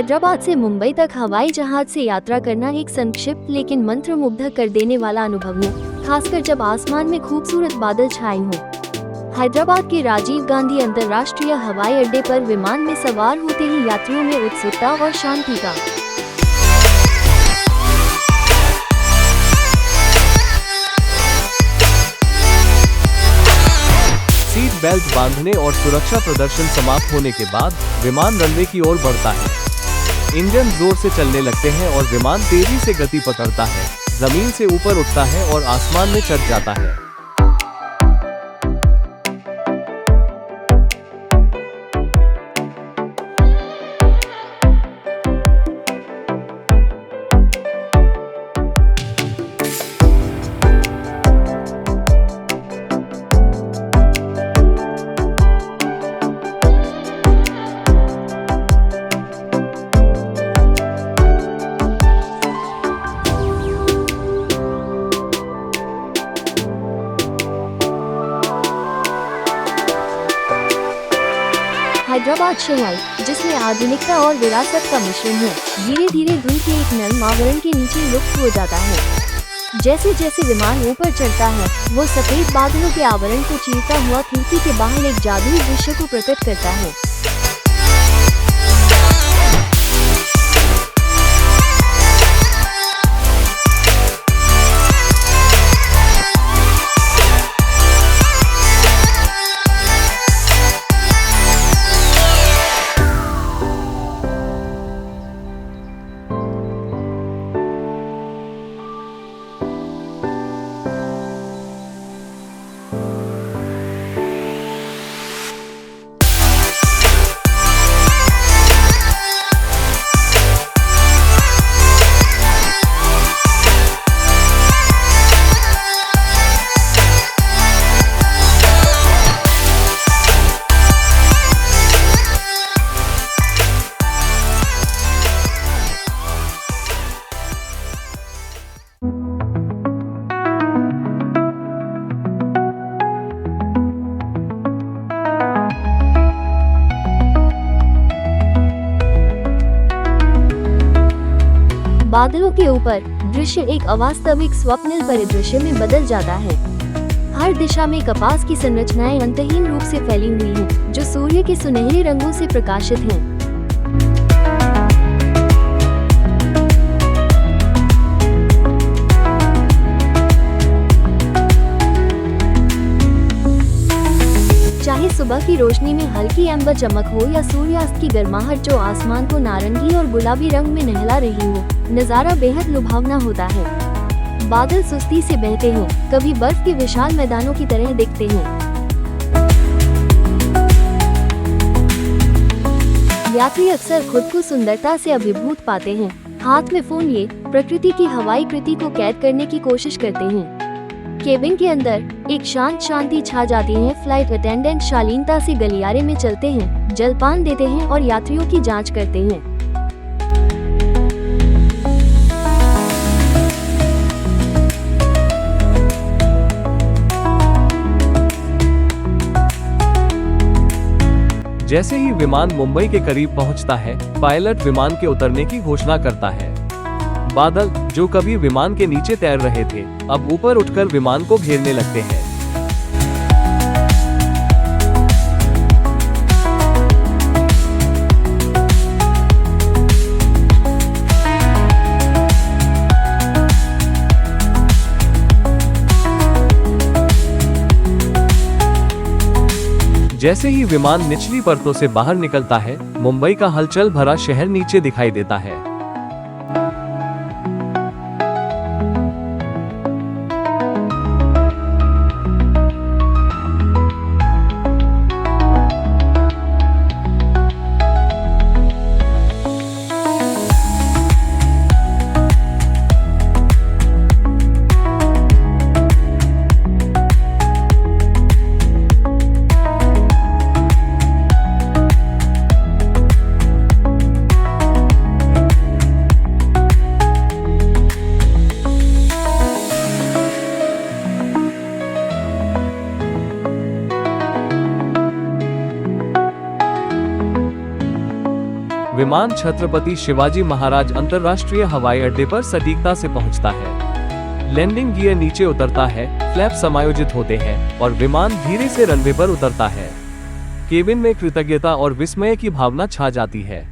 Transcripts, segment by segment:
हैदराबाद से मुंबई तक हवाई जहाज से यात्रा करना एक संक्षिप्त लेकिन मंत्रमुग्ध कर देने वाला अनुभव है, खासकर जब आसमान में खूबसूरत बादल छाए हों। हैदराबाद के राजीव गांधी अंतर्राष्ट्रीय हवाई अड्डे पर विमान में सवार होते ही यात्रियों में उत्सुकता और शांति का सीट बेल्ट बांधने और सुरक्षा प्रदर्शन समाप्त होने के बाद विमान रनवे की ओर बढ़ता है। इंजन जोर से चलने लगते हैं और विमान तेजी से गति पकड़ता है, जमीन से ऊपर उठता है और आसमान में चढ़ जाता है। हैदराबाद शहर, जिसमें आधुनिकता और विरासत का मिश्रण है, धीरे धीरे धुंध के एक नरम आवरण के नीचे लुप्त हो जाता है। जैसे जैसे विमान ऊपर चढ़ता है, वो सफेद बादलों के आवरण को चीरता हुआ खिड़की के बाहर एक जादुई दृश्य को प्रकट करता है। बादलों के ऊपर दृश्य एक अवास्तविक स्वप्निल परिदृश्य में बदल जाता है। हर दिशा में कपास की संरचनाएं अंतहीन रूप से फैली हुई हैं, जो सूर्य के सुनहरे रंगों से प्रकाशित हैं। चाहे सुबह की रोशनी में हल्की एम्बर चमक हो या सूर्यास्त की गर्माहट जो आसमान को नारंगी और गुलाबी रंग में नहला रही हो, नजारा बेहद लुभावना होता है। बादल सुस्ती से बहते हैं, कभी बर्फ के विशाल मैदानों की तरह दिखते हैं। यात्री अक्सर खुद को सुंदरता से अभिभूत पाते हैं, हाथ में फोन लिए प्रकृति की हवाई कृति को कैद करने की कोशिश करते हैं। केबिन के अंदर एक शांत शांति छा जाती है। फ्लाइट अटेंडेंट शालीनता से गलियारे में चलते हैं, जलपान देते हैं और यात्रियों की जांच करते हैं। जैसे ही विमान मुंबई के करीब पहुंचता है, पायलट विमान के उतरने की घोषणा करता है। बादल, जो कभी विमान के नीचे तैर रहे थे, अब ऊपर उठकर विमान को घेरने लगते हैं। जैसे ही विमान निचली परतों से बाहर निकलता है, मुंबई का हलचल भरा शहर नीचे दिखाई देता है। विमान छत्रपति शिवाजी महाराज अंतर्राष्ट्रीय हवाई अड्डे पर सटीकता से पहुंचता है। लैंडिंग गियर नीचे उतरता है, फ्लैप समायोजित होते हैं और विमान धीरे से रनवे पर उतरता है। केबिन में कृतज्ञता और विस्मय की भावना छा जाती है।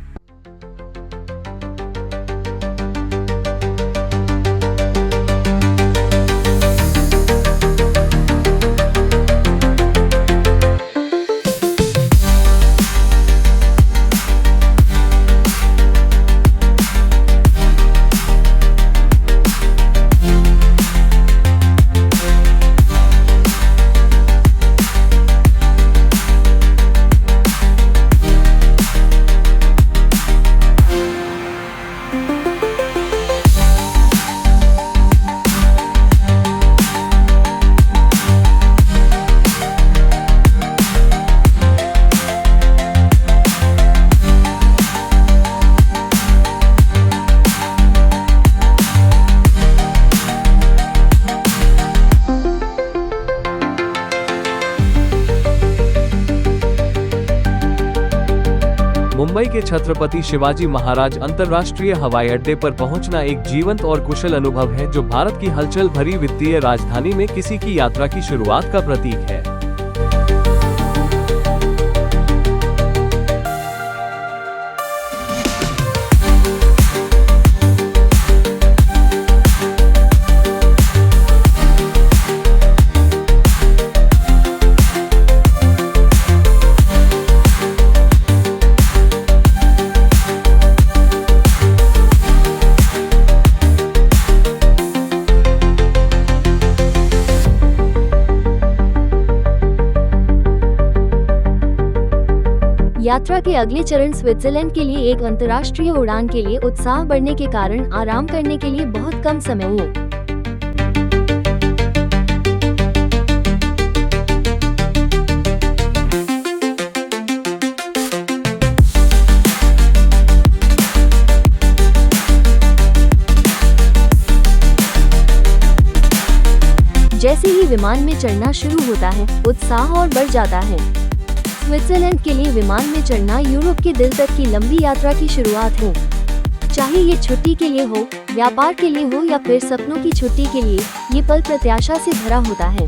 मुंबई के छत्रपति शिवाजी महाराज अंतर्राष्ट्रीय हवाई अड्डे पर पहुंचना एक जीवंत और कुशल अनुभव है, जो भारत की हलचल भरी वित्तीय राजधानी में किसी की यात्रा की शुरुआत का प्रतीक है। यात्रा के अगले चरण स्विट्जरलैंड के लिए एक अंतर्राष्ट्रीय उड़ान के लिए उत्साह बढ़ने के कारण आराम करने के लिए बहुत कम समय है। जैसे ही विमान में चढ़ना शुरू होता है, उत्साह और बढ़ जाता है। स्विट्जरलैंड के लिए विमान में चढ़ना यूरोप के दिल तक की लंबी यात्रा की शुरुआत है। चाहे ये छुट्टी के लिए हो, व्यापार के लिए हो या फिर सपनों की छुट्टी के लिए, ये पल प्रत्याशा से भरा होता है।